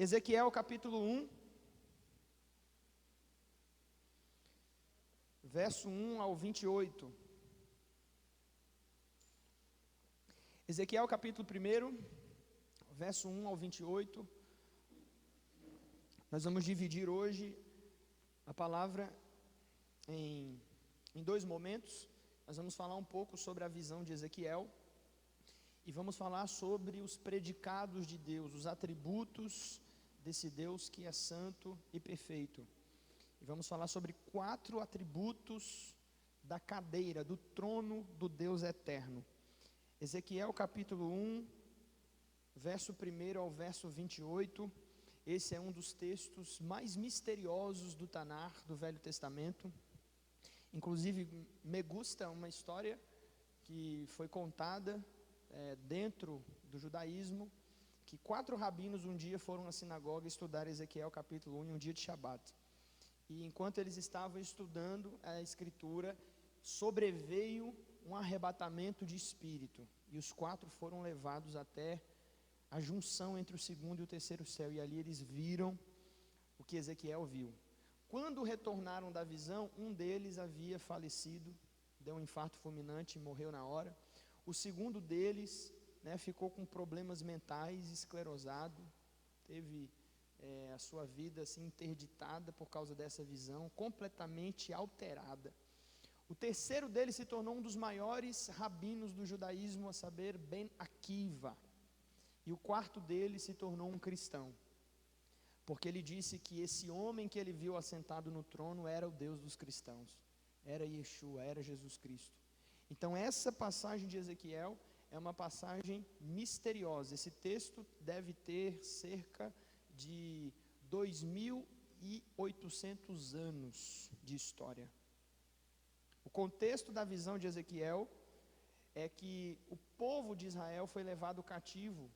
Ezequiel capítulo 1, verso 1 ao 28. Ezequiel capítulo 1, verso 1 ao 28. Nós vamos dividir hoje a palavra em dois momentos. Nós vamos falar um pouco sobre a visão de Ezequiel e vamos falar sobre os predicados de Deus, os atributos desse Deus que é santo e perfeito. E vamos falar sobre 4 atributos da cadeira, do trono do Deus eterno. Ezequiel capítulo 1, verso 1 ao verso 28. Esse é um dos textos mais misteriosos do Tanar, do Velho Testamento. Inclusive, me gusta uma história que foi contada dentro do judaísmo, que 4 rabinos um dia foram à sinagoga estudar Ezequiel capítulo 1 em um dia de Shabat. E enquanto eles estavam estudando a escritura, sobreveio um arrebatamento de espírito. E os 4 foram levados até a junção entre o segundo e o terceiro céu. E ali eles viram o que Ezequiel viu. Quando retornaram da visão, um deles havia falecido, deu um infarto fulminante e morreu na hora. O segundo deles ficou com problemas mentais, esclerosado, teve a sua vida assim, interditada por causa dessa visão, completamente alterada. O terceiro deles se tornou um dos maiores rabinos do judaísmo, a saber, Ben Akiva. E o quarto dele se tornou um cristão, porque ele disse que esse homem que ele viu assentado no trono era o Deus dos cristãos, era Yeshua, era Jesus Cristo. Então essa passagem de Ezequiel é uma passagem misteriosa. Esse texto deve ter cerca de 2.800 anos de história. O contexto da visão de Ezequiel é que o povo de Israel foi levado cativo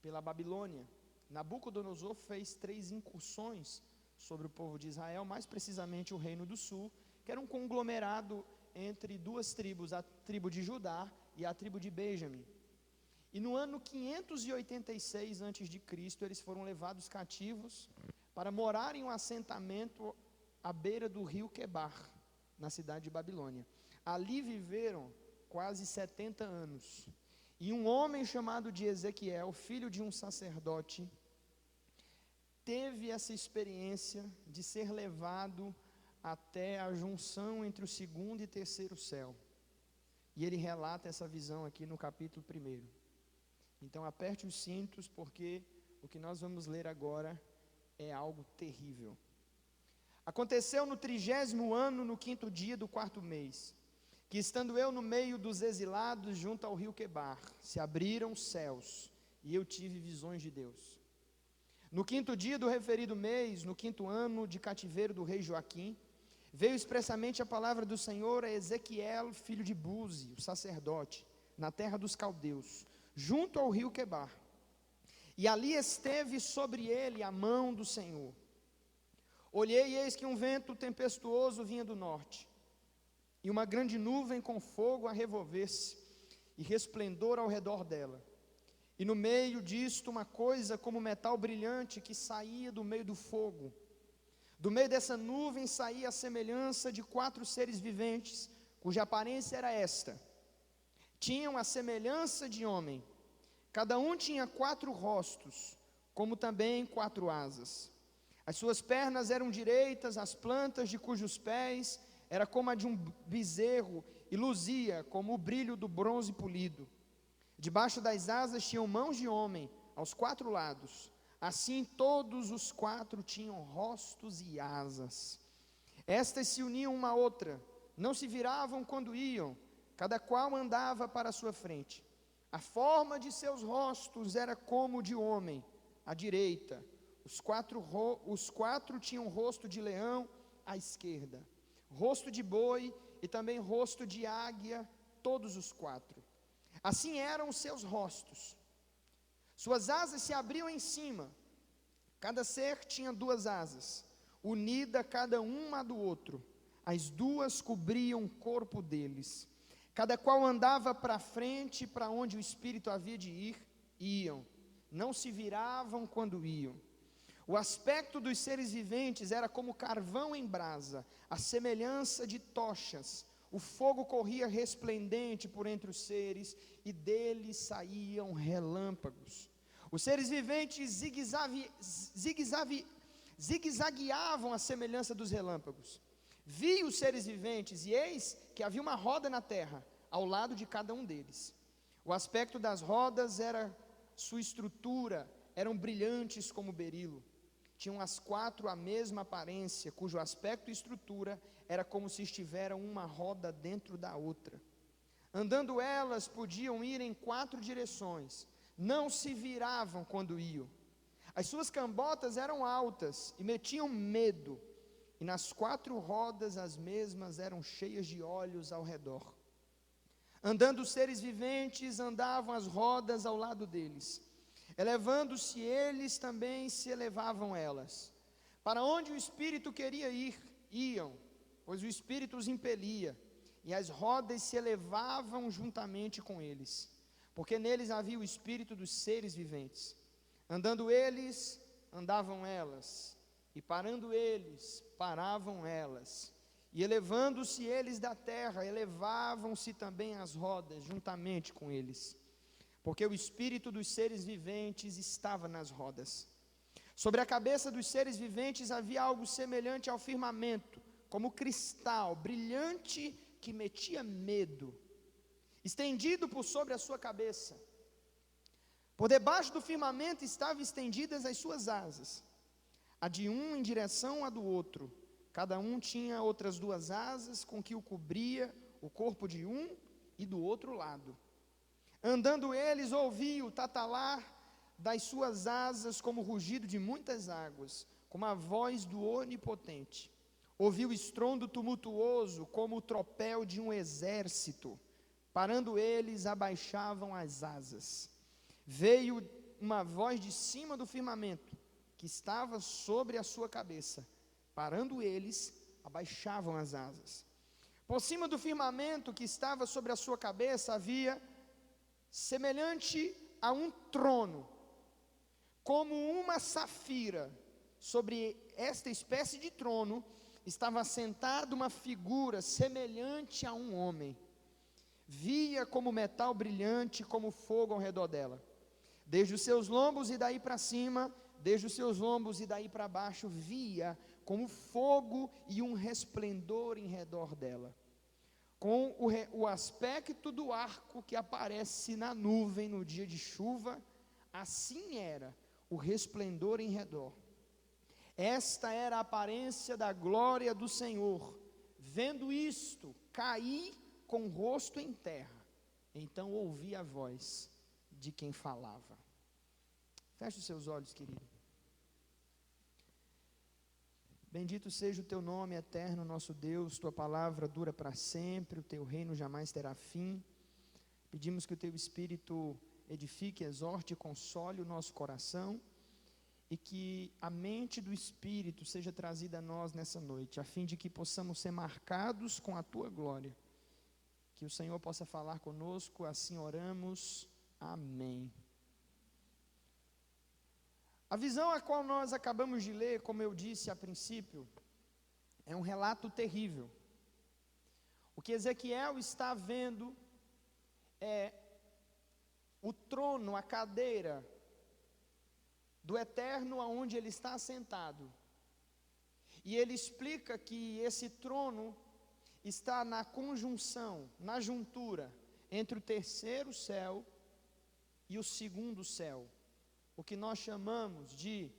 pela Babilônia. Nabucodonosor fez 3 incursões sobre o povo de Israel, mais precisamente o reino do sul, que era um conglomerado entre 2 tribos, a tribo de Judá e a tribo de Benjamim. E no ano 586 a.C., eles foram levados cativos para morar em um assentamento à beira do rio Quebar, na cidade de Babilônia. Ali viveram quase 70 anos. E um homem chamado de Ezequiel, filho de um sacerdote, teve essa experiência de ser levado até a junção entre o segundo e terceiro céu. E ele relata essa visão aqui no capítulo 1. Então aperte os cintos, porque o que nós vamos ler agora é algo terrível. Aconteceu no 30º ano, no 5º dia do 4º mês, que estando eu no meio dos exilados junto ao rio Quebar, se abriram os céus, e eu tive visões de Deus. No 5º dia do referido mês, no 5º ano de cativeiro do rei Joaquim, veio expressamente a palavra do Senhor a Ezequiel, filho de Buzi, o sacerdote, na terra dos caldeus, junto ao rio Quebar. E ali esteve sobre ele a mão do Senhor. Olhei e eis que um vento tempestuoso vinha do norte, e uma grande nuvem com fogo a revolver-se, e resplendor ao redor dela. E no meio disto uma coisa como metal brilhante que saía do meio do fogo. Do meio dessa nuvem saía a semelhança de 4 seres viventes, cuja aparência era esta: tinham a semelhança de homem, cada um tinha 4 rostos, como também 4 asas. As suas pernas eram direitas, as plantas de cujos pés era como a de um bezerro, e luzia como o brilho do bronze polido. Debaixo das asas tinham mãos de homem, aos 4 lados. Assim todos os 4 tinham rostos e asas. Estas se uniam uma à outra, não se viravam quando iam, cada qual andava para a sua frente. A forma de seus rostos era como de homem, à direita. Os quatro tinham rosto de leão à esquerda, rosto de boi e também rosto de águia, todos os 4. Assim eram os seus rostos. Suas asas se abriam em cima. Cada ser tinha 2 asas, unida cada uma do outro. As 2 cobriam o corpo deles. Cada qual andava para frente, para onde o Espírito havia de ir, iam. Não se viravam quando iam. O aspecto dos seres viventes era como carvão em brasa, a semelhança de tochas. O fogo corria resplendente por entre os seres, e deles saíam relâmpagos. Os seres viventes zigue-zagueavam à semelhança dos relâmpagos. Vi os seres viventes, e eis que havia uma roda na terra, ao lado de cada um deles. O aspecto das rodas era sua estrutura, eram brilhantes como berilo. Tinham as quatro a mesma aparência, cujo aspecto e estrutura era como se estiveram uma roda dentro da outra. Andando elas, podiam ir em quatro direções, não se viravam quando iam. As suas cambotas eram altas e metiam medo, e nas quatro rodas as mesmas eram cheias de olhos ao redor. Andando os seres viventes, andavam as rodas ao lado deles. Elevando-se eles, também se elevavam elas. Para onde o Espírito queria ir, iam, pois o Espírito os impelia, e as rodas se elevavam juntamente com eles, porque neles havia o Espírito dos seres viventes. Andando eles, andavam elas, e parando eles, paravam elas. E elevando-se eles da terra, elevavam-se também as rodas juntamente com eles, porque o espírito dos seres viventes estava nas rodas. Sobre a cabeça dos seres viventes havia algo semelhante ao firmamento, como cristal, brilhante, que metia medo, estendido por sobre a sua cabeça. Por debaixo do firmamento estavam estendidas as suas asas, a de um em direção à do outro. Cada um tinha outras duas asas, com que o cobria o corpo de um e do outro lado. Andando eles, ouvi o tatalar das suas asas como o rugido de muitas águas, como a voz do Onipotente. Ouvi o estrondo tumultuoso, como o tropel de um exército. Parando eles, abaixavam as asas. Veio uma voz de cima do firmamento, que estava sobre a sua cabeça. Parando eles, abaixavam as asas. Por cima do firmamento que estava sobre a sua cabeça, havia semelhante a um trono, como uma safira. Sobre esta espécie de trono estava sentada uma figura semelhante a um homem. Via como metal brilhante, como fogo ao redor dela. Desde os seus lombos e daí para cima, desde os seus lombos e daí para baixo, via como fogo e um resplendor em redor dela. Com o aspecto do arco que aparece na nuvem no dia de chuva, assim era o resplendor em redor. Esta era a aparência da glória do Senhor. Vendo isto, caí com o rosto em terra. Então ouvi a voz de quem falava. Feche os seus olhos, querido. Bendito seja o teu nome, eterno nosso Deus. Tua palavra dura para sempre, o teu reino jamais terá fim. Pedimos que o teu Espírito edifique, exorte e console o nosso coração, e que a mente do Espírito seja trazida a nós nessa noite, a fim de que possamos ser marcados com a tua glória. Que o Senhor possa falar conosco, assim oramos. Amém. A visão a qual nós acabamos de ler, como eu disse a princípio, é um relato terrível. O que Ezequiel está vendo é o trono, a cadeira do Eterno aonde ele está assentado. E ele explica que esse trono está na conjunção, na juntura, entre o terceiro céu e o segundo céu. O que nós chamamos de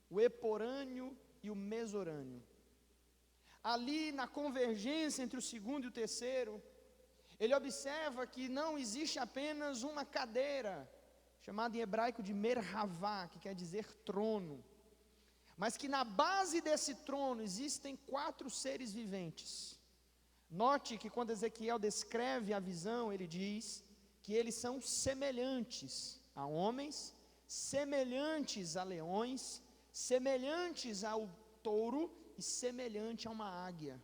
o eporâneo e o mesorâneo. Ali na convergência entre o segundo e o terceiro, ele observa que não existe apenas uma cadeira, chamada em hebraico de merhavá, que quer dizer trono, mas que na base desse trono existem quatro seres viventes. Note que quando Ezequiel descreve a visão, ele diz que eles são semelhantes a homens, semelhantes a leões, semelhantes ao touro e semelhante a uma águia.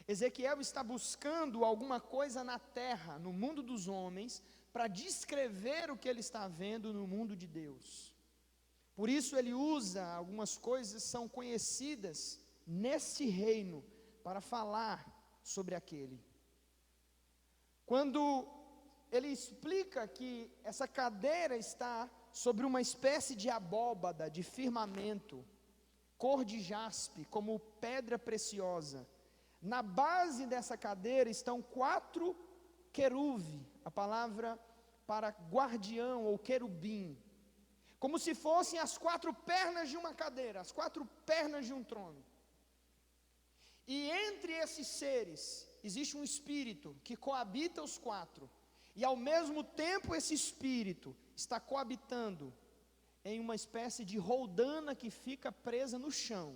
Ezequiel está buscando alguma coisa na terra, no mundo dos homens, para descrever o que ele está vendo no mundo de Deus. Por isso ele usa algumas coisas que são conhecidas nesse reino para falar sobre aquele. Quando ele explica que essa cadeira está sobre uma espécie de abóbada, de firmamento, cor de jaspe, como pedra preciosa. Na base dessa cadeira estão 4 querubins, a palavra para guardião ou querubim, como se fossem as 4 pernas de uma cadeira, as 4 pernas de um trono. E entre esses seres existe um espírito que coabita os 4, e ao mesmo tempo esse espírito está coabitando em uma espécie de roldana que fica presa no chão,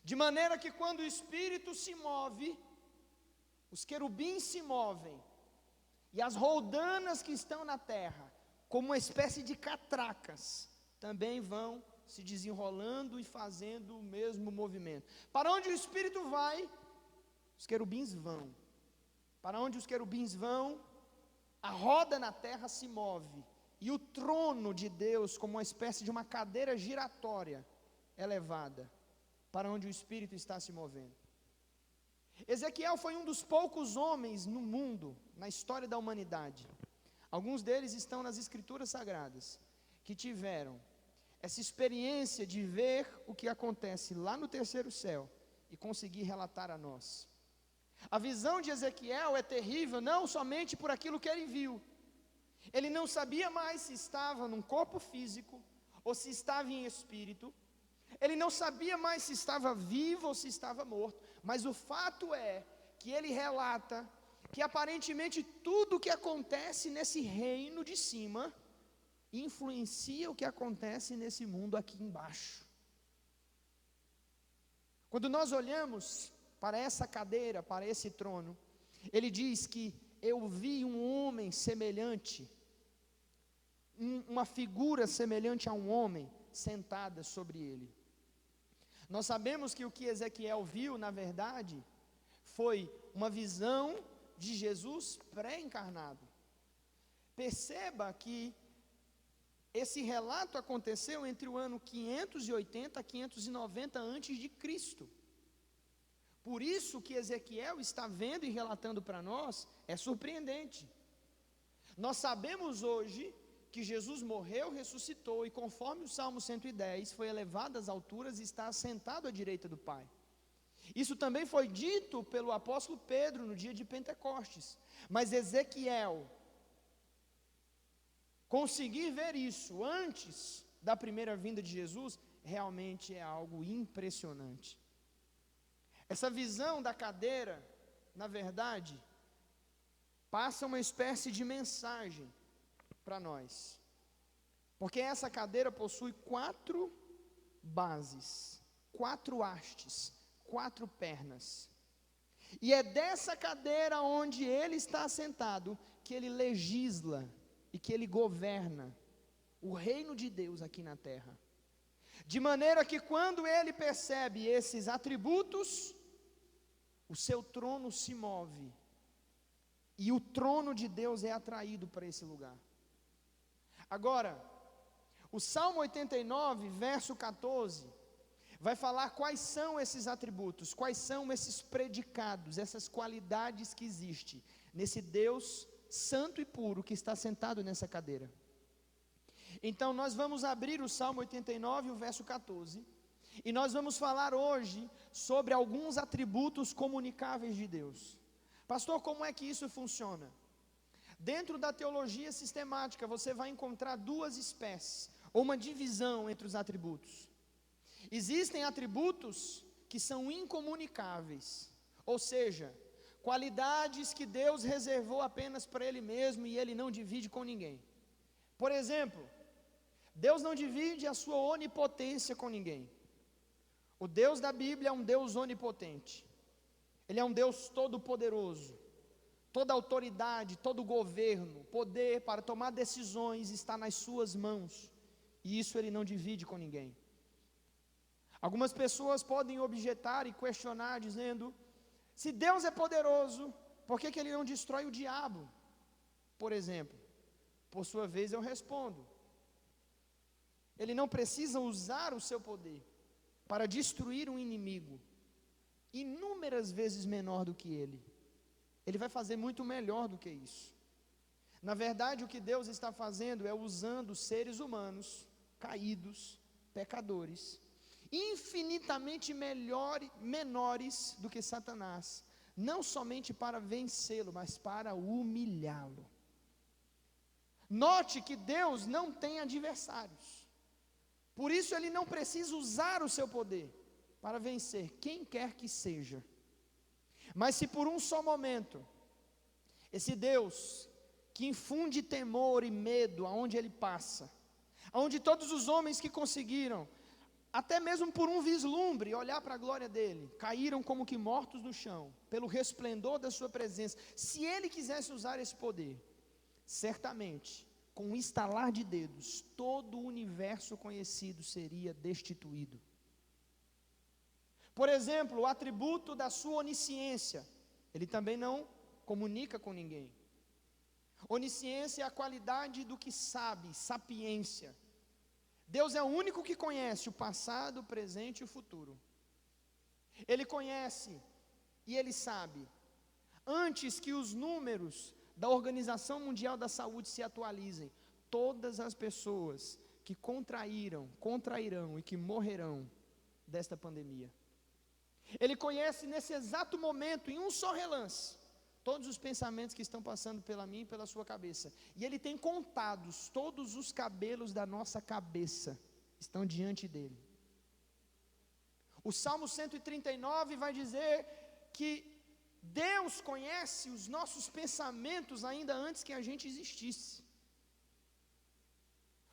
de maneira que quando o espírito se move, os querubins se movem, e as roldanas que estão na terra, como uma espécie de catracas, também vão se desenrolando e fazendo o mesmo movimento. Para onde o espírito vai, os querubins vão. Para onde os querubins vão, a roda na terra se move, e o trono de Deus, como uma espécie de uma cadeira giratória, é levada para onde o espírito está se movendo. Ezequiel foi um dos poucos homens no mundo, na história da humanidade, alguns deles estão nas escrituras sagradas, que tiveram essa experiência de ver o que acontece lá no terceiro céu e conseguir relatar a nós. A visão de Ezequiel é terrível, não somente por aquilo que ele viu. Ele não sabia mais se estava num corpo físico ou se estava em espírito. Ele não sabia mais se estava vivo ou se estava morto. Mas o fato é que ele relata que aparentemente tudo o que acontece nesse reino de cima influencia o que acontece nesse mundo aqui embaixo. Quando nós olhamos para essa cadeira, para esse trono, ele diz que eu vi um homem semelhante, uma figura semelhante a um homem sentada sobre ele. Nós sabemos que o que Ezequiel viu, na verdade, foi uma visão de Jesus pré-encarnado. Perceba que esse relato aconteceu entre o ano 580 a 590 antes de Cristo. Por isso que Ezequiel está vendo e relatando para nós é surpreendente. Nós sabemos hoje que Jesus morreu, ressuscitou e conforme o Salmo 110 foi elevado às alturas e está assentado à direita do Pai. Isso também foi dito pelo apóstolo Pedro no dia de Pentecostes. Mas Ezequiel conseguir ver isso antes da primeira vinda de Jesus realmente é algo impressionante. Essa visão da cadeira, na verdade, passa uma espécie de mensagem para nós, porque essa cadeira possui 4 bases, 4 hastes, 4 pernas, e é dessa cadeira onde ele está assentado que ele legisla e que ele governa o reino de Deus aqui na terra, de maneira que quando ele percebe esses atributos, o seu trono se move, e o trono de Deus é atraído para esse lugar. Agora, o Salmo 89, verso 14, vai falar quais são esses atributos, quais são esses predicados, essas qualidades que existem nesse Deus santo e puro que está sentado nessa cadeira. Então nós vamos abrir o Salmo 89, o verso 14, e nós vamos falar hoje sobre alguns atributos comunicáveis de Deus. Pastor, como é que isso funciona? Dentro da teologia sistemática, você vai encontrar 2 espécies, ou uma divisão entre os atributos. Existem atributos que são incomunicáveis, ou seja, qualidades que Deus reservou apenas para Ele mesmo e Ele não divide com ninguém. Por exemplo, Deus não divide a sua onipotência com ninguém. O Deus da Bíblia é um Deus onipotente. Ele é um Deus todo-poderoso. Toda autoridade, todo governo, poder para tomar decisões está nas suas mãos. E isso Ele não divide com ninguém. Algumas pessoas podem objetar e questionar dizendo: se Deus é poderoso, por que Ele não destrói o diabo? Por exemplo, por sua vez eu respondo: ele não precisa usar o seu poder para destruir um inimigo inúmeras vezes menor do que ele. Ele vai fazer muito melhor do que isso. Na verdade, o que Deus está fazendo é usando seres humanos, caídos, pecadores, infinitamente menores do que Satanás, não somente para vencê-lo, mas para humilhá-lo. Note que Deus não tem adversários, por isso ele não precisa usar o seu poder para vencer quem quer que seja. Mas se por um só momento, esse Deus que infunde temor e medo aonde ele passa, aonde todos os homens que conseguiram, até mesmo por um vislumbre, olhar para a glória dele, caíram como que mortos no chão, pelo resplendor da sua presença. Se ele quisesse usar esse poder, certamente, com um estalar de dedos, todo o universo conhecido seria destituído. Por exemplo, o atributo da sua onisciência, ele também não comunica com ninguém. Onisciência é a qualidade do que sabe, sapiência. Deus é o único que conhece o passado, o presente e o futuro. Ele conhece e ele sabe, antes que os números da Organização Mundial da Saúde se atualizem, todas as pessoas que contrairão e que morrerão desta pandemia. Ele conhece nesse exato momento, em um só relance, todos os pensamentos que estão passando pela minha e pela sua cabeça. E ele tem contados, todos os cabelos da nossa cabeça estão diante dele. O Salmo 139 vai dizer que Deus conhece os nossos pensamentos ainda antes que a gente existisse.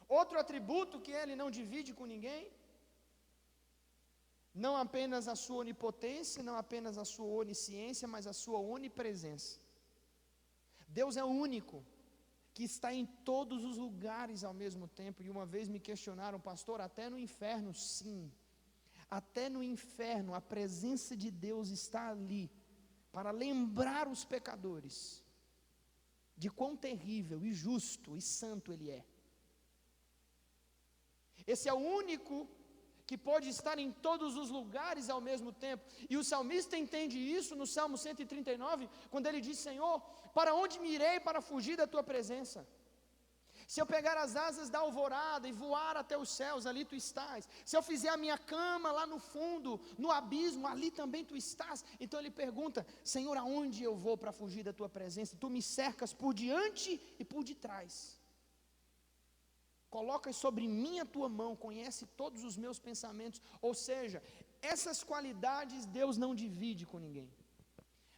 Outro atributo que ele não divide com ninguém, não apenas a sua onipotência, não apenas a sua onisciência, mas a sua onipresença. Deus é o único que está em todos os lugares ao mesmo tempo. E uma vez me questionaram, pastor, até no inferno? Sim, até no inferno a presença de Deus está ali, para lembrar os pecadores de quão terrível e justo e santo Ele é. Esse é o único que pode estar em todos os lugares ao mesmo tempo. E o salmista entende isso no Salmo 139, quando ele diz, Senhor, para onde me irei para fugir da Tua presença? Se eu pegar as asas da alvorada e voar até os céus, ali Tu estás. Se eu fizer a minha cama lá no fundo, no abismo, ali também Tu estás. Então ele pergunta, Senhor, aonde eu vou para fugir da Tua presença? Tu me cercas por diante e por detrás. Colocas sobre mim a Tua mão, conhece todos os meus pensamentos. Ou seja, essas qualidades Deus não divide com ninguém.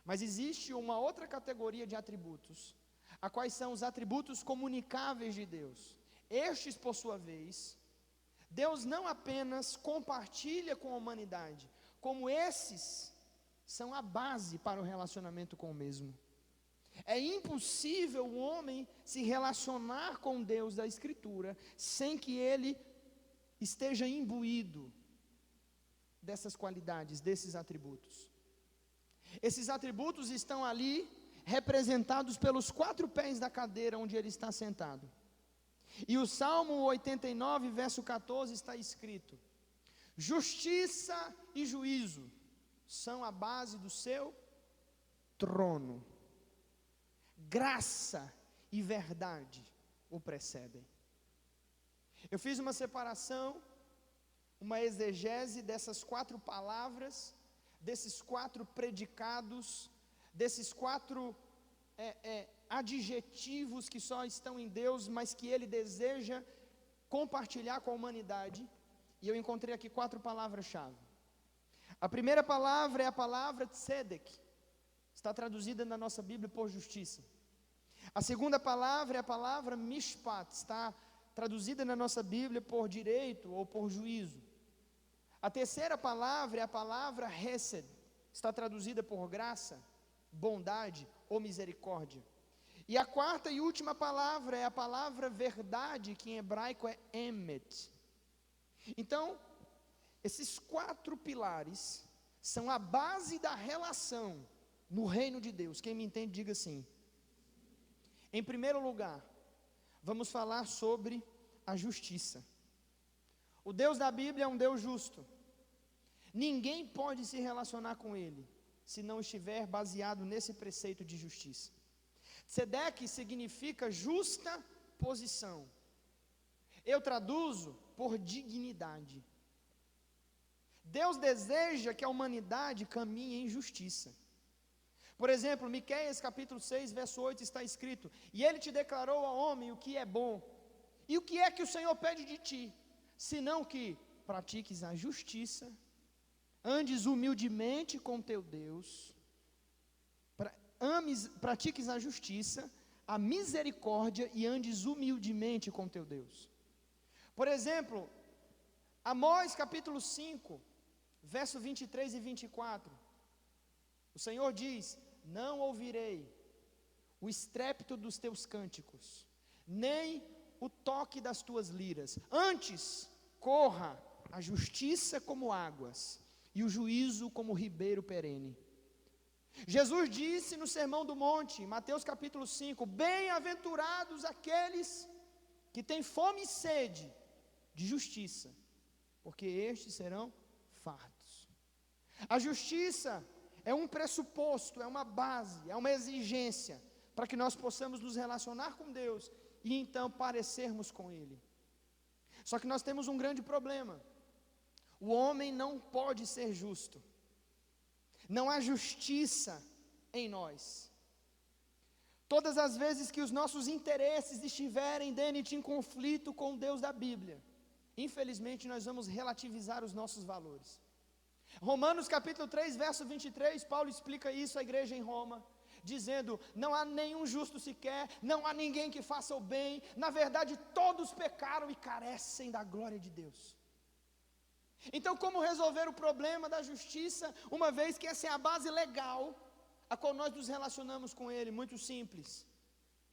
Mas existe uma outra categoria de atributos, a quais são os atributos comunicáveis de Deus. Estes, por sua vez, Deus não apenas compartilha com a humanidade, como esses são a base para o relacionamento com o mesmo. É impossível o homem se relacionar com Deus da Escritura sem que ele esteja imbuído dessas qualidades, desses atributos. Esses atributos estão ali representados pelos 4 pés da cadeira onde ele está sentado. E o Salmo 89, verso 14 está escrito: justiça e juízo são a base do seu trono. Graça e verdade o precedem. Eu fiz uma separação, uma exegese dessas 4 palavras, desses 4 predicados, desses 4 adjetivos que só estão em Deus, mas que Ele deseja compartilhar com a humanidade. E eu encontrei aqui 4 palavras-chave. A primeira palavra é a palavra tzedek, está traduzida na nossa Bíblia por justiça. A segunda palavra é a palavra mishpat, está traduzida na nossa Bíblia por direito ou por juízo. A terceira palavra é a palavra hesed, está traduzida por graça, bondade ou misericórdia. E a quarta e última palavra é a palavra verdade, que em hebraico é emet. Então, esses 4 pilares são a base da relação no reino de Deus. Quem me entende, diga sim. Em primeiro lugar, vamos falar sobre a justiça. O Deus da Bíblia é um Deus justo. Ninguém pode se relacionar com Ele se não estiver baseado nesse preceito de justiça. Tzedek significa justa posição. Eu traduzo por dignidade. Deus deseja que a humanidade caminhe em justiça. Por exemplo, Miqueias capítulo 6, verso 8 está escrito: e Ele te declarou ao homem o que é bom. E o que é que o Senhor pede de ti? Senão que pratiques a justiça, andes humildemente com teu Deus, pratiques a justiça, a misericórdia e andes humildemente com teu Deus. Por exemplo, Amós capítulo 5, verso 23 e 24, o Senhor diz: não ouvirei o estrépito dos teus cânticos, nem o toque das tuas liras, antes corra a justiça como águas, e o juízo como ribeiro perene. Jesus disse no Sermão do Monte, Mateus capítulo 5, bem-aventurados aqueles que têm fome e sede de justiça, porque estes serão fartos. A justiça é um pressuposto, é uma base, é uma exigência para que nós possamos nos relacionar com Deus e então parecermos com Ele. Só que nós temos um grande problema: o homem não pode ser justo, não há justiça em nós. Todas as vezes que os nossos interesses estiverem dentro em conflito com o Deus da Bíblia, infelizmente nós vamos relativizar os nossos valores. Romanos capítulo 3, verso 23, Paulo explica isso à igreja em Roma, dizendo: não há nenhum justo sequer, não há ninguém que faça o bem, na verdade todos pecaram e carecem da glória de Deus. Então, como resolver o problema da justiça, uma vez que essa é a base legal a qual nós nos relacionamos com Ele? Muito simples.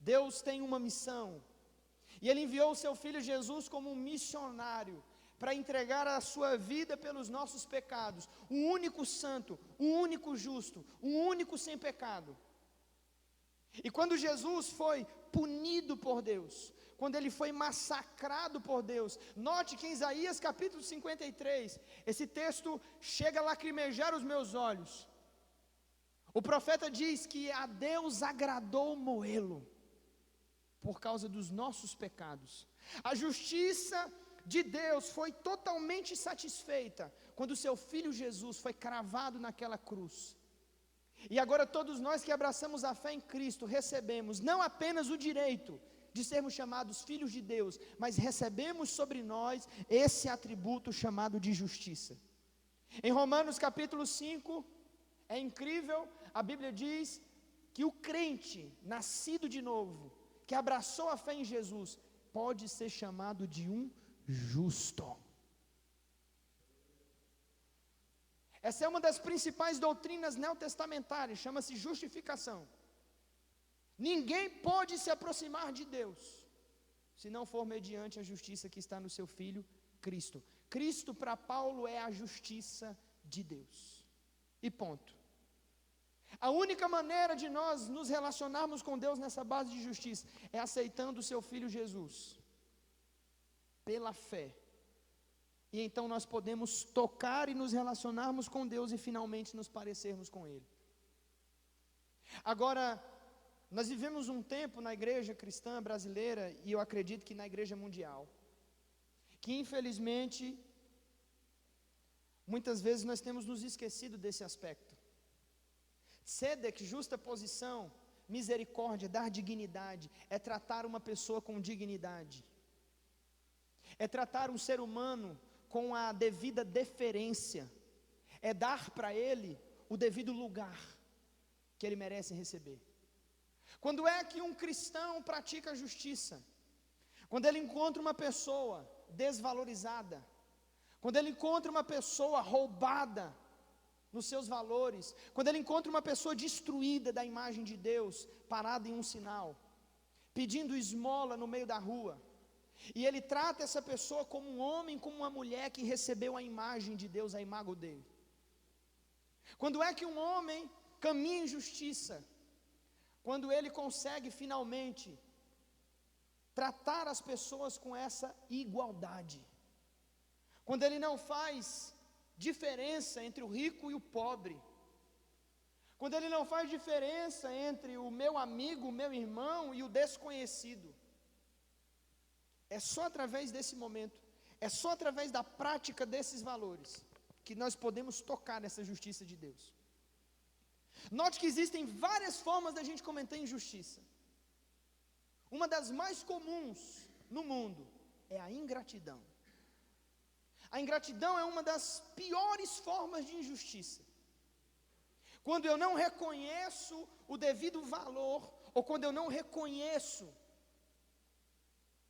Deus tem uma missão, e Ele enviou o seu Filho Jesus como um missionário, para entregar a sua vida pelos nossos pecados, o único santo, o único justo, o único sem pecado. E quando Jesus foi punido por Deus, quando ele foi massacrado por Deus, note que em Isaías capítulo 53, esse texto chega a lacrimejar os meus olhos. O profeta diz que a Deus agradou moê-lo, por causa dos nossos pecados. A justiça de Deus foi totalmente satisfeita quando o seu Filho Jesus foi cravado naquela cruz. E agora todos nós que abraçamos a fé em Cristo recebemos não apenas o direito de sermos chamados filhos de Deus, mas recebemos sobre nós esse atributo chamado de justiça. Em Romanos capítulo 5, é incrível, a Bíblia diz que o crente nascido de novo, que abraçou a fé em Jesus, pode ser chamado de um justo. Essa é uma das principais doutrinas neotestamentárias, chama-se justificação. Ninguém pode se aproximar de Deus se não for mediante a justiça que está no seu Filho Cristo. Cristo para Paulo é a justiça de Deus. E ponto. A única maneira de nós nos relacionarmos com Deus nessa base de justiça é aceitando o seu Filho Jesus pela fé. E então nós podemos tocar e nos relacionarmos com Deus e finalmente nos parecermos com Ele. Agora, nós vivemos um tempo na igreja cristã brasileira, e eu acredito que na igreja mundial, que infelizmente, muitas vezes nós temos nos esquecido desse aspecto. Tzedek, justa posição, misericórdia, dar dignidade, é tratar uma pessoa com dignidade. É tratar um ser humano com a devida deferência, é dar para ele o devido lugar que ele merece receber. Quando é que um cristão pratica a justiça? Quando ele encontra uma pessoa desvalorizada, quando ele encontra uma pessoa roubada nos seus valores, quando ele encontra uma pessoa destruída da imagem de Deus, parada em um sinal, pedindo esmola no meio da rua, e ele trata essa pessoa como um homem, como uma mulher que recebeu a imagem de Deus, a imago dele. Quando é que um homem caminha em justiça? Quando ele consegue finalmente tratar as pessoas com essa igualdade. quando Ele não faz diferença entre o rico e o pobre, quando Ele não faz diferença entre o meu amigo, o meu irmão e o desconhecido. É só através desse momento, é só através da prática desses valores, que nós podemos tocar nessa justiça de Deus. Note que existem várias formas da gente cometer injustiça. Uma das mais comuns no mundo é a ingratidão. A ingratidão é uma das piores formas de injustiça. Quando eu não reconheço o devido valor, ou quando eu não reconheço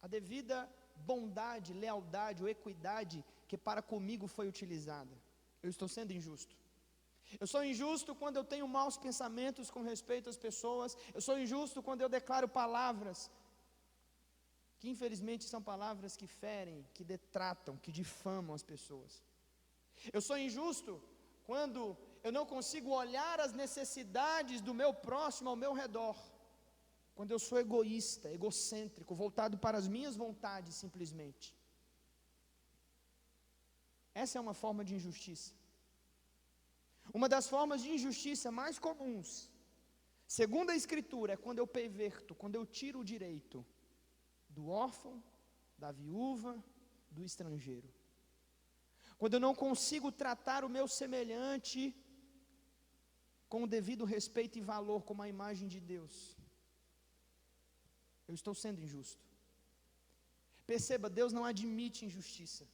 a devida bondade, lealdade ou equidade que para comigo foi utilizada, eu estou sendo injusto. Eu sou injusto quando eu tenho maus pensamentos com respeito às pessoas. Eu sou injusto quando eu declaro palavras que infelizmente são palavras que ferem, que detratam, que difamam as pessoas. Eu sou injusto quando eu não consigo olhar as necessidades do meu próximo ao meu redor. Quando eu sou egoísta, egocêntrico, voltado para as minhas vontades simplesmente. Essa é uma forma de injustiça. Uma das formas de injustiça mais comuns, segundo a Escritura, é quando eu perverto, quando eu tiro o direito do órfão, da viúva, do estrangeiro. Quando eu não consigo tratar o meu semelhante com o devido respeito e valor, como a imagem de Deus, eu estou sendo injusto. Perceba, Deus não admite injustiça.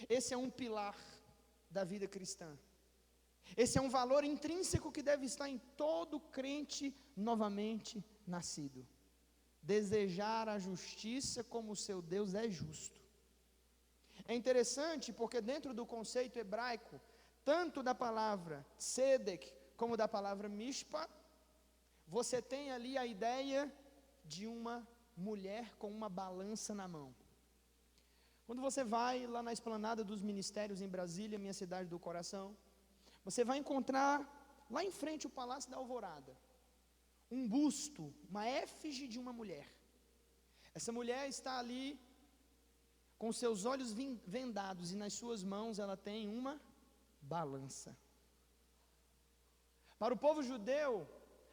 Esse é um pilar da vida cristã. Esse é um valor intrínseco que deve estar em todo crente novamente nascido. Desejar a justiça como o seu Deus é justo. É interessante porque dentro do conceito hebraico, tanto da palavra tzedek como da palavra mishpat, você tem ali a ideia de uma mulher com uma balança na mão. Quando você vai lá na esplanada dos ministérios em Brasília, minha cidade do coração, você vai encontrar lá em frente o Palácio da Alvorada, um busto, uma efígie de uma mulher. Essa mulher está ali com seus olhos vendados e nas suas mãos ela tem uma balança. Para o povo judeu,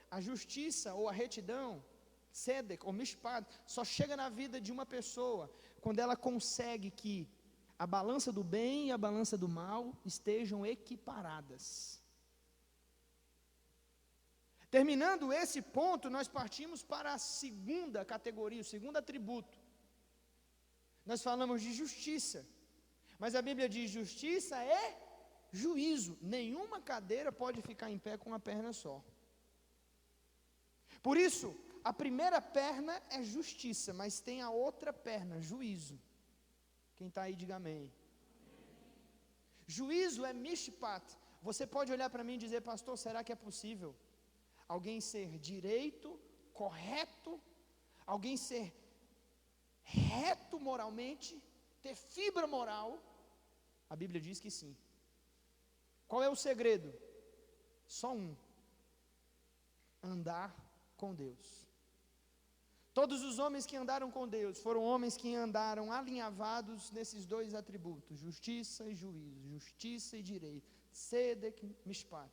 a justiça ou a retidão, tzedek ou mishpat, só chega na vida de uma pessoa quando ela consegue que a balança do bem e a balança do mal estejam equiparadas. Terminando esse ponto, nós partimos para a segunda categoria, o segundo atributo. Nós falamos de justiça, mas a Bíblia diz: justiça é juízo. Nenhuma cadeira pode ficar em pé com uma perna só. Por isso, a primeira perna é justiça, mas tem a outra perna, juízo. Quem está aí, diga amém. Juízo é mishpat. Você pode olhar para mim e dizer: pastor, será que é possível alguém ser direito, correto, alguém ser reto moralmente, ter fibra moral? A Bíblia diz que sim. Qual é o segredo? Só um: andar com Deus. Todos os homens que andaram com Deus foram homens que andaram alinhavados nesses dois atributos: justiça e juízo, justiça e direito, tzedek, mishpat.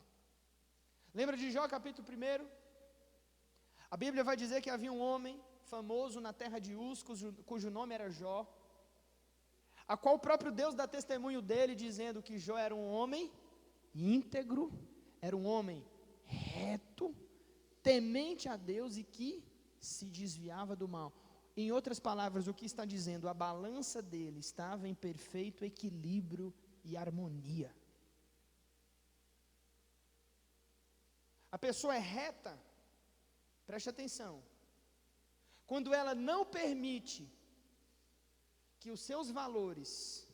Lembra de Jó capítulo 1? A Bíblia vai dizer que havia um homem famoso na terra de Uz, cujo nome era Jó, a qual o próprio Deus dá testemunho dele, dizendo que Jó era um homem íntegro, era um homem reto, temente a Deus e que se desviava do mal. Em outras palavras, o que está dizendo? A balança dele estava em perfeito equilíbrio e harmonia. A pessoa é reta, preste atenção, quando ela não permite que os seus valores,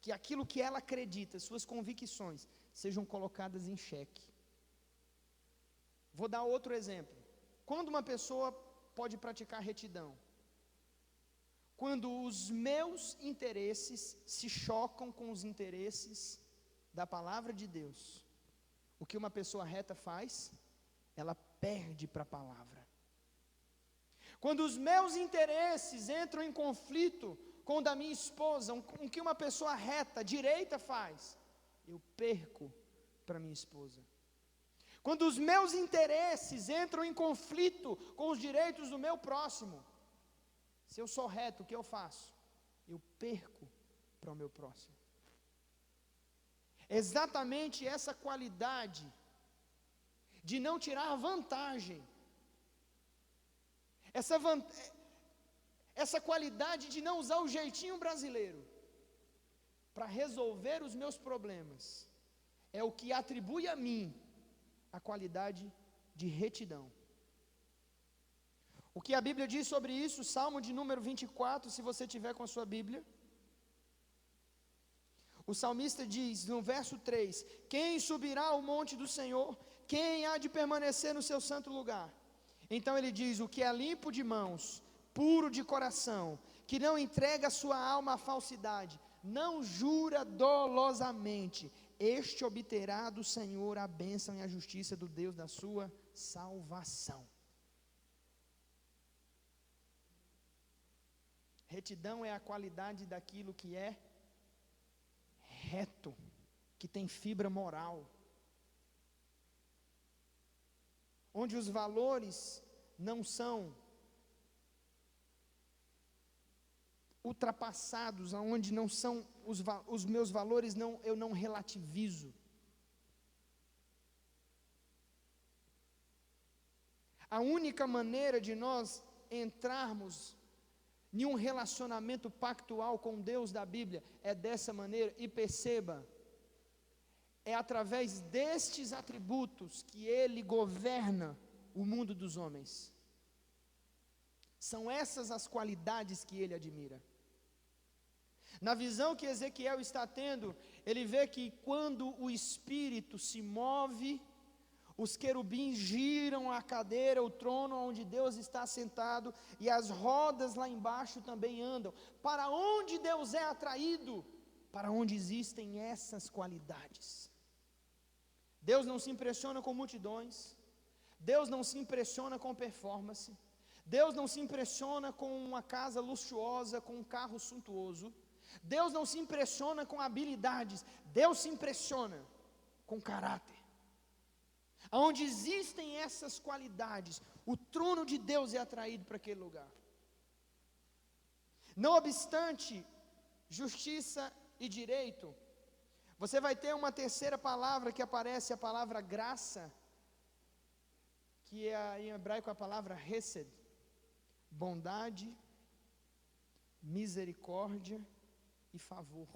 que aquilo que ela acredita, suas convicções, sejam colocadas em xeque. Vou dar outro exemplo. Quando uma pessoa pode praticar retidão? Quando os meus interesses se chocam com os interesses da palavra de Deus. O que uma pessoa reta faz? Ela perde para a palavra. Quando os meus interesses entram em conflito com o da minha esposa, com o que uma pessoa reta, direita faz, eu perco para minha esposa. Quando os meus interesses entram em conflito com os direitos do meu próximo, se eu sou reto, o que eu faço? Eu perco para o meu próximo. Exatamente essa qualidade de não tirar vantagem, essa qualidade de não usar o jeitinho brasileiro para resolver os meus problemas, é o que atribui a mim a qualidade de retidão. O que a Bíblia diz sobre isso, Salmo de número 24, se você tiver com a sua Bíblia. O salmista diz no verso 3: quem subirá ao monte do Senhor? Quem há de permanecer no seu santo lugar? Então ele diz: o que é limpo de mãos, puro de coração, que não entrega a sua alma à falsidade, não jura dolosamente, este obterá do Senhor a bênção e a justiça do Deus da sua salvação. Retidão é a qualidade daquilo que é reto, que tem fibra moral, onde os valores não são ultrapassados, aonde não são os meus valores, eu não relativizo. A única maneira de nós entrarmos em um relacionamento pactual com Deus da Bíblia é dessa maneira, e perceba, é através destes atributos que Ele governa o mundo dos homens. São essas as qualidades que Ele admira. Na visão que Ezequiel está tendo, ele vê que quando o Espírito se move, os querubins giram a cadeira, o trono onde Deus está sentado, e as rodas lá embaixo também andam. Para onde Deus é atraído? Para onde existem essas qualidades. Deus não se impressiona com multidões, Deus não se impressiona com performance, Deus não se impressiona com uma casa luxuosa, com um carro suntuoso, Deus não se impressiona com habilidades, Deus se impressiona com caráter. Onde existem essas qualidades, o trono de Deus é atraído para aquele lugar. Não obstante justiça e direito, você vai ter uma terceira palavra que aparece, a palavra graça, que é em hebraico a palavra hesed, bondade, misericórdia e favor,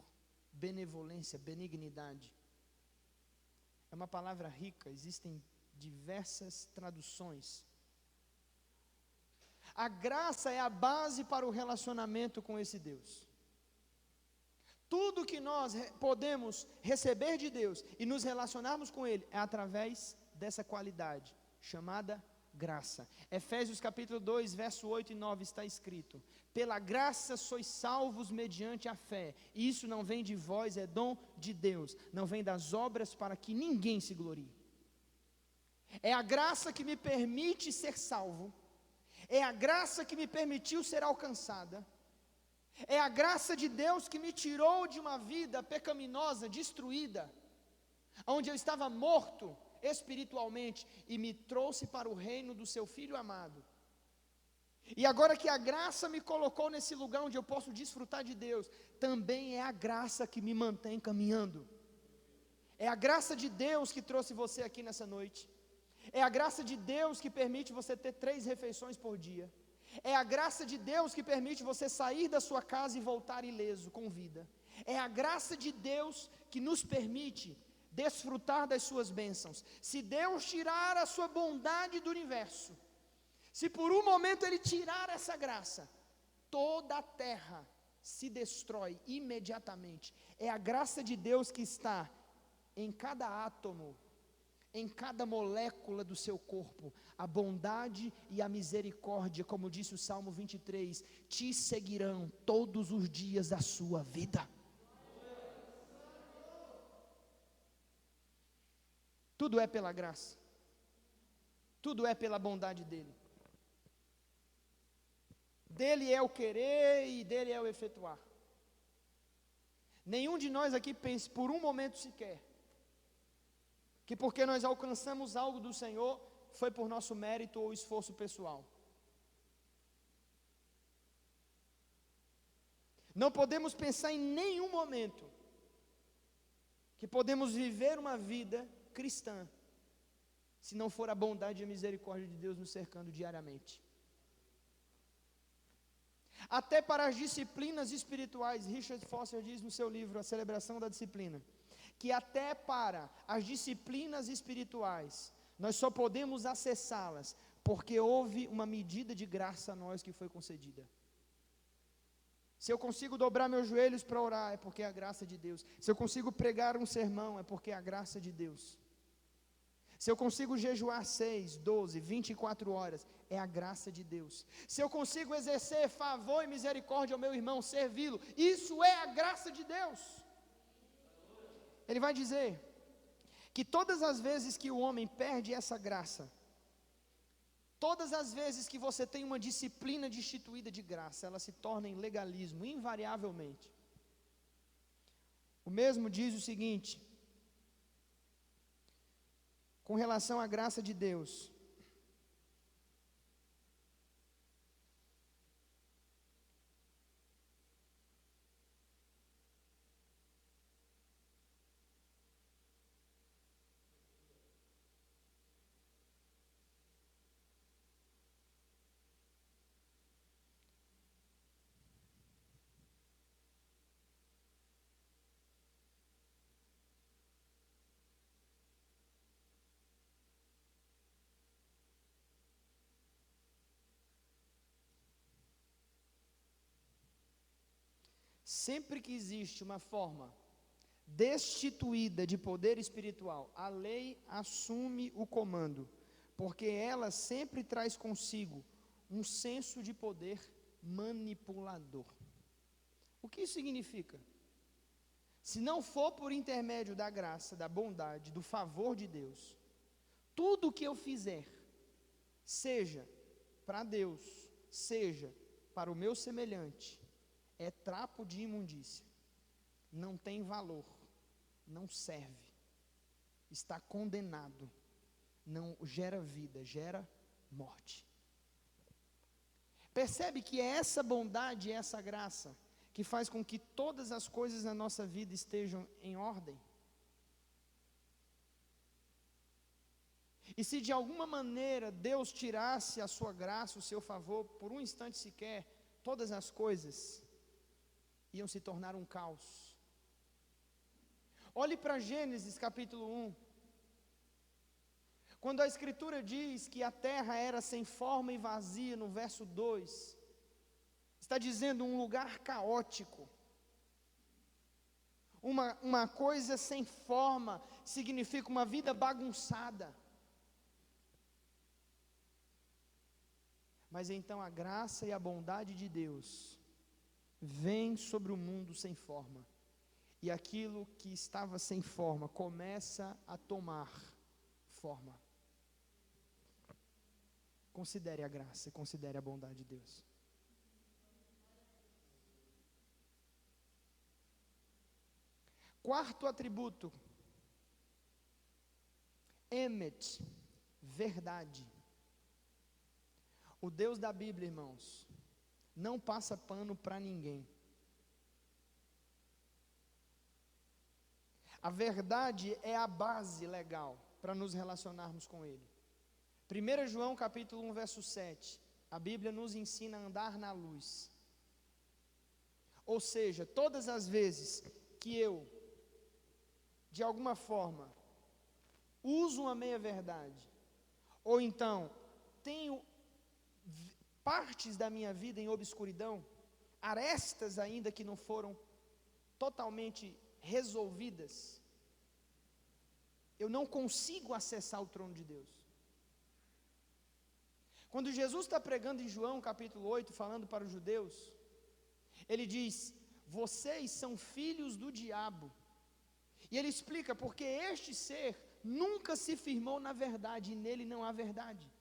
benevolência, benignidade. É uma palavra rica, existem diversas traduções. A graça é a base para o relacionamento com esse Deus. Tudo que nós podemos receber de Deus e nos relacionarmos com Ele é através dessa qualidade, chamada graça. Efésios capítulo 2, verso 8 e 9 está escrito: pela graça sois salvos mediante a fé, e isso não vem de vós, é dom de Deus, não vem das obras para que ninguém se glorie. É a graça que me permite ser salvo, é a graça que me permitiu ser alcançada, é a graça de Deus que me tirou de uma vida pecaminosa, destruída, onde eu estava morto espiritualmente, e me trouxe para o reino do seu Filho amado. E agora que a graça me colocou nesse lugar onde eu posso desfrutar de Deus, também é a graça que me mantém caminhando. É a graça de Deus que trouxe você aqui nessa noite. É a graça de Deus que permite você ter 3 refeições por dia. É a graça de Deus que permite você sair da sua casa e voltar ileso, com vida. É a graça de Deus que nos permite desfrutar das suas bênçãos. Se Deus tirar a sua bondade do universo, se por um momento Ele tirar essa graça, toda a terra se destrói imediatamente. É a graça de Deus que está em cada átomo, em cada molécula do seu corpo. A bondade e a misericórdia, como disse o Salmo 23, te seguirão todos os dias da sua vida. Tudo é pela graça, tudo é pela bondade dEle. Dele é o querer e dele é o efetuar. Nenhum de nós aqui pense por um momento sequer que porque nós alcançamos algo do Senhor foi por nosso mérito ou esforço pessoal. Não podemos pensar em nenhum momento que podemos viver uma vida cristã se não for a bondade e a misericórdia de Deus nos cercando diariamente. Até para as disciplinas espirituais, Richard Foster diz no seu livro A Celebração da Disciplina, que até para as disciplinas espirituais, nós só podemos acessá-las porque houve uma medida de graça a nós que foi concedida. Se eu consigo dobrar meus joelhos para orar, é porque é a graça de Deus. Se eu consigo pregar um sermão, é porque é a graça de Deus. Se eu consigo jejuar 6, 12, 24 horas, é a graça de Deus. Se eu consigo exercer favor e misericórdia ao meu irmão, servi-lo, isso é a graça de Deus. Ele vai dizer que todas as vezes que o homem perde essa graça, todas as vezes que você tem uma disciplina destituída de graça, ela se torna em legalismo, invariavelmente. O mesmo diz o seguinte, com relação à graça de Deus. Sempre que existe uma forma destituída de poder espiritual, a lei assume o comando, porque ela sempre traz consigo um senso de poder manipulador. O que isso significa? Se não for por intermédio da graça, da bondade, do favor de Deus, tudo o que eu fizer, seja para Deus, seja para o meu semelhante, é trapo de imundícia, não tem valor, não serve, está condenado, não gera vida, gera morte. Percebe que é essa bondade, essa graça, que faz com que todas as coisas na nossa vida estejam em ordem? E se de alguma maneira Deus tirasse a sua graça, o seu favor, por um instante sequer, todas as coisas iam se tornar um caos. Olhe para Gênesis capítulo 1. Quando a Escritura diz que a terra era sem forma e vazia, no verso 2, está dizendo um lugar caótico. Uma coisa sem forma significa uma vida bagunçada. Mas então a graça e a bondade de Deus vem sobre o mundo sem forma, e aquilo que estava sem forma começa a tomar forma. Considere a graça, considere a bondade de Deus. Quarto atributo, emet, verdade. O Deus da Bíblia, irmãos, não passa pano para ninguém. A verdade é a base legal para nos relacionarmos com Ele. 1 João capítulo 1, verso 7, a Bíblia nos ensina a andar na luz. Ou seja, todas as vezes que eu, de alguma forma, uso uma meia-verdade, ou então tenho partes da minha vida em obscuridão, arestas ainda que não foram totalmente resolvidas, eu não consigo acessar o trono de Deus. Quando Jesus está pregando em João capítulo 8, falando para os judeus, ele diz, vocês são filhos do diabo. E ele explica porque este ser nunca se firmou na verdade, e nele não há verdade.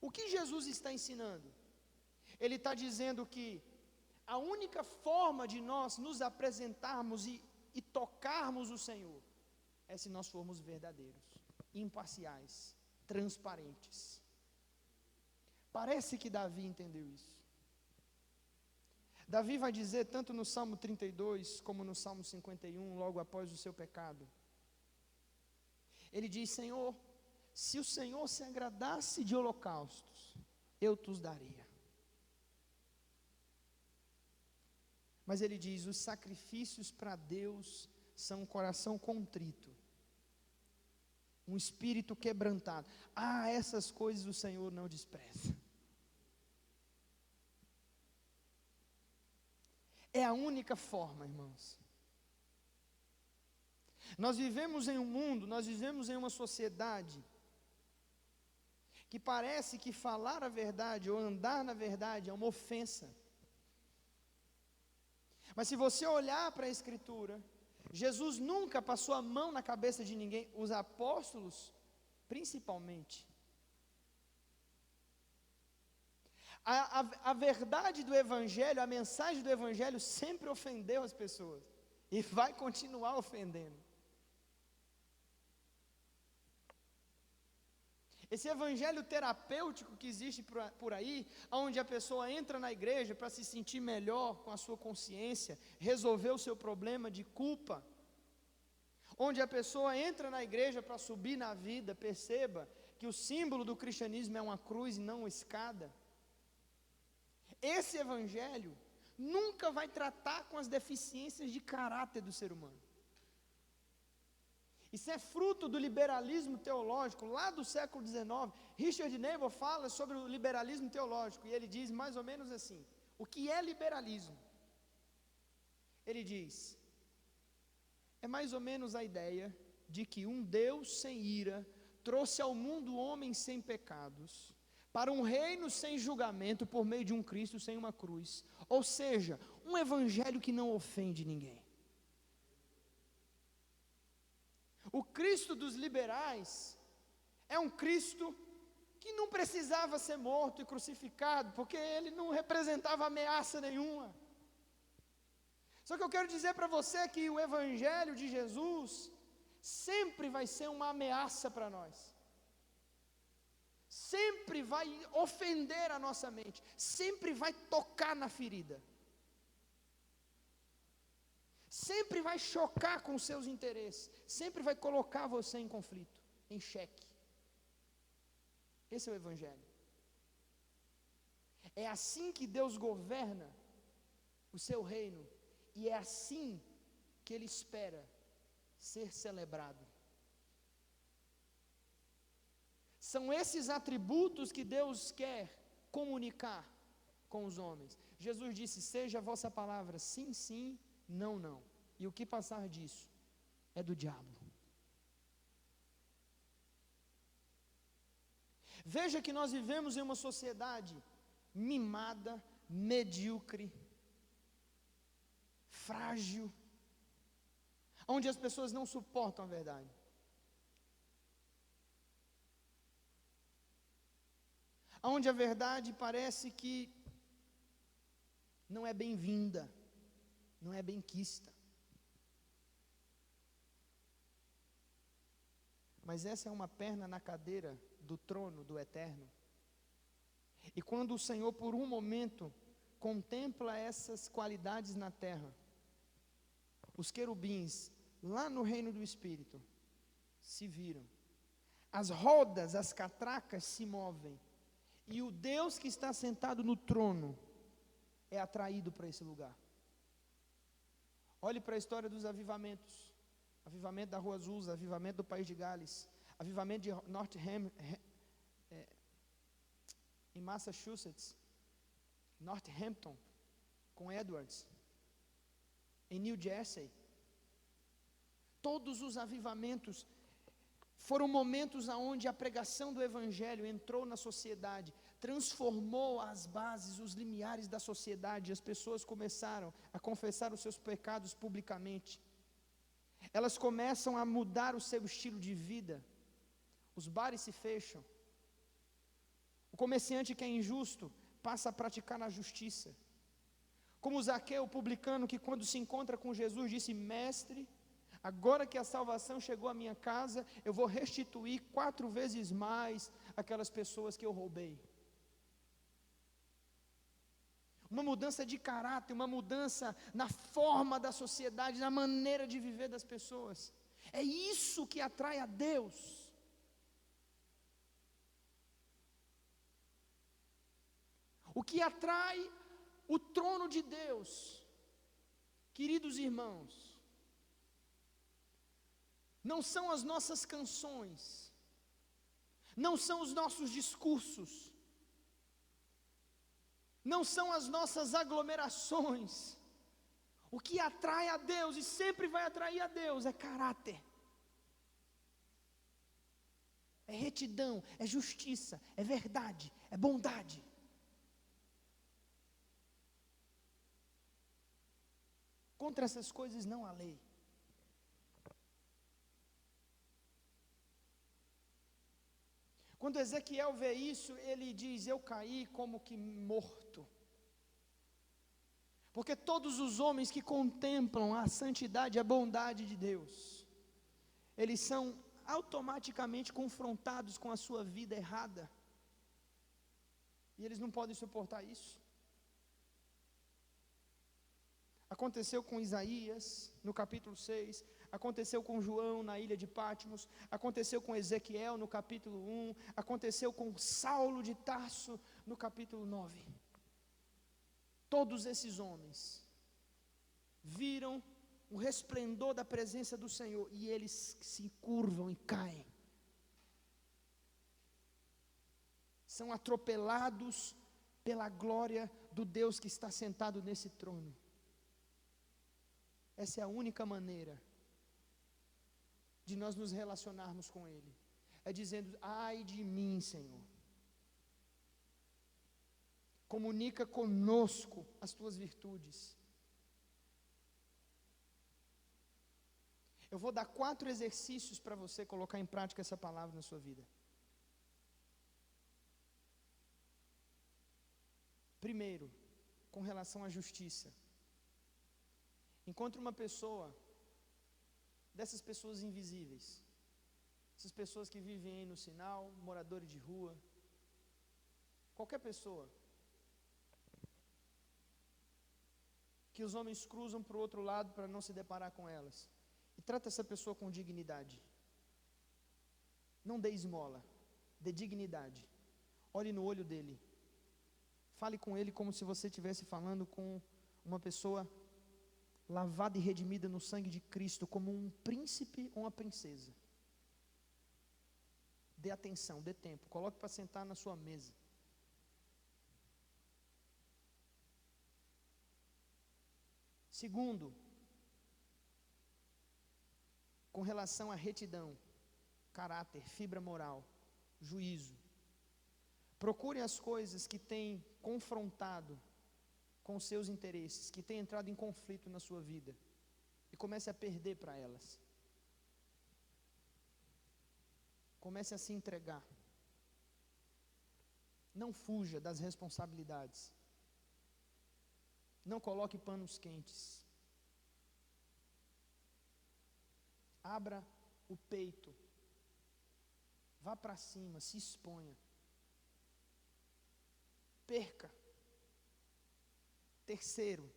O que Jesus está ensinando? Ele está dizendo que a única forma de nós nos apresentarmos e tocarmos o Senhor é se nós formos verdadeiros, imparciais, transparentes. Parece que Davi entendeu isso. Davi vai dizer, tanto no Salmo 32, como no Salmo 51, logo após o seu pecado. Ele diz: Senhor, se o Senhor se agradasse de holocaustos, eu te daria. Mas ele diz: os sacrifícios para Deus são um coração contrito, um espírito quebrantado. Essas coisas o Senhor não despreza. É a única forma, irmãos. Nós vivemos em um mundo, nós vivemos em uma sociedade que parece que falar a verdade ou andar na verdade é uma ofensa. Mas se você olhar para a Escritura, Jesus nunca passou a mão na cabeça de ninguém, os apóstolos principalmente. A verdade do Evangelho, a mensagem do Evangelho sempre ofendeu as pessoas e vai continuar ofendendo. Esse evangelho terapêutico que existe por aí, onde a pessoa entra na igreja para se sentir melhor com a sua consciência, resolver o seu problema de culpa, onde a pessoa entra na igreja para subir na vida, perceba que o símbolo do cristianismo é uma cruz e não uma escada. Esse evangelho nunca vai tratar com as deficiências de caráter do ser humano. Isso é fruto do liberalismo teológico, lá do século XIX. Richard Niebuhr fala sobre o liberalismo teológico, e ele diz mais ou menos assim: o que é liberalismo? Ele diz, é mais ou menos a ideia de que um Deus sem ira trouxe ao mundo homens sem pecados, para um reino sem julgamento por meio de um Cristo sem uma cruz, ou seja, um evangelho que não ofende ninguém. O Cristo dos liberais é um Cristo que não precisava ser morto e crucificado, porque ele não representava ameaça nenhuma. Só que eu quero dizer para você que o evangelho de Jesus sempre vai ser uma ameaça para nós. Sempre vai ofender a nossa mente, sempre vai tocar na ferida. Sempre vai chocar com os seus interesses, sempre vai colocar você em conflito, em xeque. Esse é o evangelho. É assim que Deus governa o seu reino, e é assim que Ele espera ser celebrado. São esses atributos que Deus quer comunicar com os homens. Jesus disse: seja a vossa palavra sim, sim, não, não. E o que passar disso é do diabo. Veja que nós vivemos em uma sociedade mimada, medíocre, frágil, onde as pessoas não suportam a verdade. Onde a verdade parece que não é bem-vinda, não é bem-quista. Mas essa é uma perna na cadeira do trono do Eterno. E quando o Senhor, por um momento, contempla essas qualidades na terra, os querubins, lá no reino do Espírito, se viram. As rodas, as catracas se movem. E o Deus que está sentado no trono é atraído para esse lugar. Olhe para a história dos avivamentos. Avivamento da Rua Azusa, avivamento do País de Gales, avivamento de em Massachusetts, Northampton, com Edwards, em New Jersey. Todos os avivamentos foram momentos onde a pregação do Evangelho entrou na sociedade, transformou as bases, os limiares da sociedade, e as pessoas começaram a confessar os seus pecados publicamente. Elas começam a mudar o seu estilo de vida. Os bares se fecham. O comerciante que é injusto passa a praticar a justiça. Como Zaqueu, o publicano, que quando se encontra com Jesus, disse: mestre, agora que a salvação chegou à minha casa, eu vou restituir 4 vezes mais aquelas pessoas que eu roubei. Uma mudança de caráter, uma mudança na forma da sociedade, na maneira de viver das pessoas. É isso que atrai a Deus. O que atrai o trono de Deus, queridos irmãos, não são as nossas canções, não são os nossos discursos, não são as nossas aglomerações. O que atrai a Deus e sempre vai atrair a Deus é caráter, é retidão, é justiça, é verdade, é bondade. Contra essas coisas não há lei. Quando Ezequiel vê isso, ele diz: eu caí como que morto. Porque todos os homens que contemplam a santidade e a bondade de Deus, eles são automaticamente confrontados com a sua vida errada. E eles não podem suportar isso. Aconteceu com Isaías, no capítulo 6, aconteceu com João na ilha de Patmos, aconteceu com Ezequiel no capítulo 1, aconteceu com Saulo de Tarso no capítulo 9. Todos esses homens viram o resplendor da presença do Senhor e eles se curvam e caem. São atropelados pela glória do Deus que está sentado nesse trono. Essa é a única maneira de nós nos relacionarmos com Ele. É dizendo: ai de mim, Senhor. Comunica conosco as tuas virtudes. Eu vou dar 4 exercícios para você colocar em prática essa palavra na sua vida. Primeiro, com relação à justiça. Encontre uma pessoa, dessas pessoas invisíveis, essas pessoas que vivem aí no sinal, moradores de rua, qualquer pessoa, que os homens cruzam para o outro lado para não se deparar com elas, e trata essa pessoa com dignidade. Não dê esmola, dê dignidade. Olhe no olho dele, fale com ele como se você estivesse falando com uma pessoa lavada e redimida no sangue de Cristo, como um príncipe ou uma princesa. Dê atenção, dê tempo, coloque para sentar na sua mesa. Segundo, com relação à retidão, caráter, fibra moral, juízo. Procure as coisas que têm confrontado com seus interesses, que têm entrado em conflito na sua vida, e comece a perder para elas. Comece a se entregar. Não fuja das responsabilidades. Não coloque panos quentes. Abra o peito. Vá para cima, se exponha. Perca. Terceiro,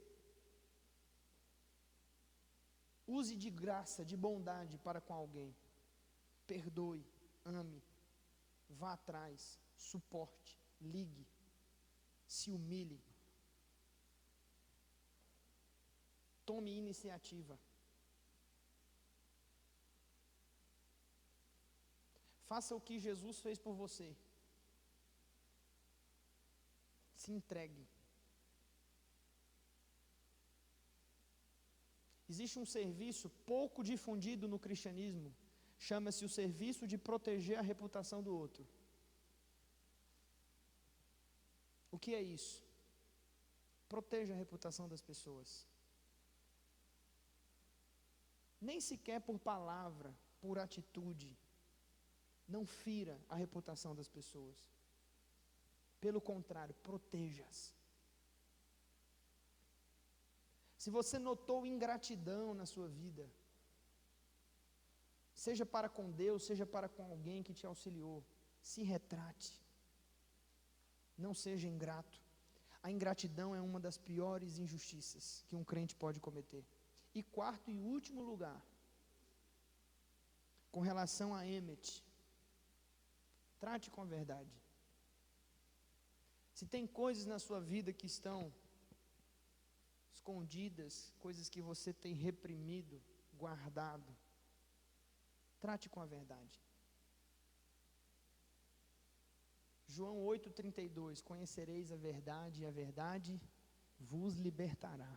use de graça, de bondade para com alguém. Perdoe, ame, vá atrás, suporte, ligue, se humilhe. Tome iniciativa. Faça o que Jesus fez por você. Se entregue. Existe um serviço pouco difundido no cristianismo, chama-se o serviço de proteger a reputação do outro. O que é isso? Proteja a reputação das pessoas. Nem sequer por palavra, por atitude, não fira a reputação das pessoas. Pelo contrário, proteja-as. Se você notou ingratidão na sua vida, seja para com Deus, seja para com alguém que te auxiliou, se retrate. Não seja ingrato. A ingratidão é uma das piores injustiças que um crente pode cometer. E quarto e último lugar, com relação a Emmet, trate com a verdade. Se tem coisas na sua vida que estão escondidas, coisas que você tem reprimido, guardado, trate com a verdade. João 8,32, conhecereis a verdade e a verdade vos libertará.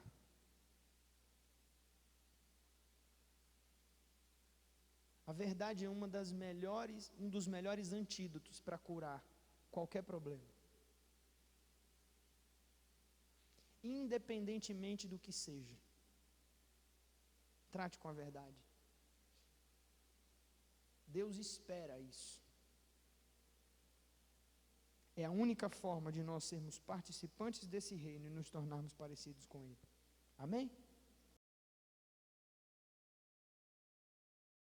A verdade é um dos melhores antídotos para curar qualquer problema. Independentemente do que seja, trate com a verdade. Deus espera isso. É a única forma de nós sermos participantes desse reino e nos tornarmos parecidos com Ele. Amém?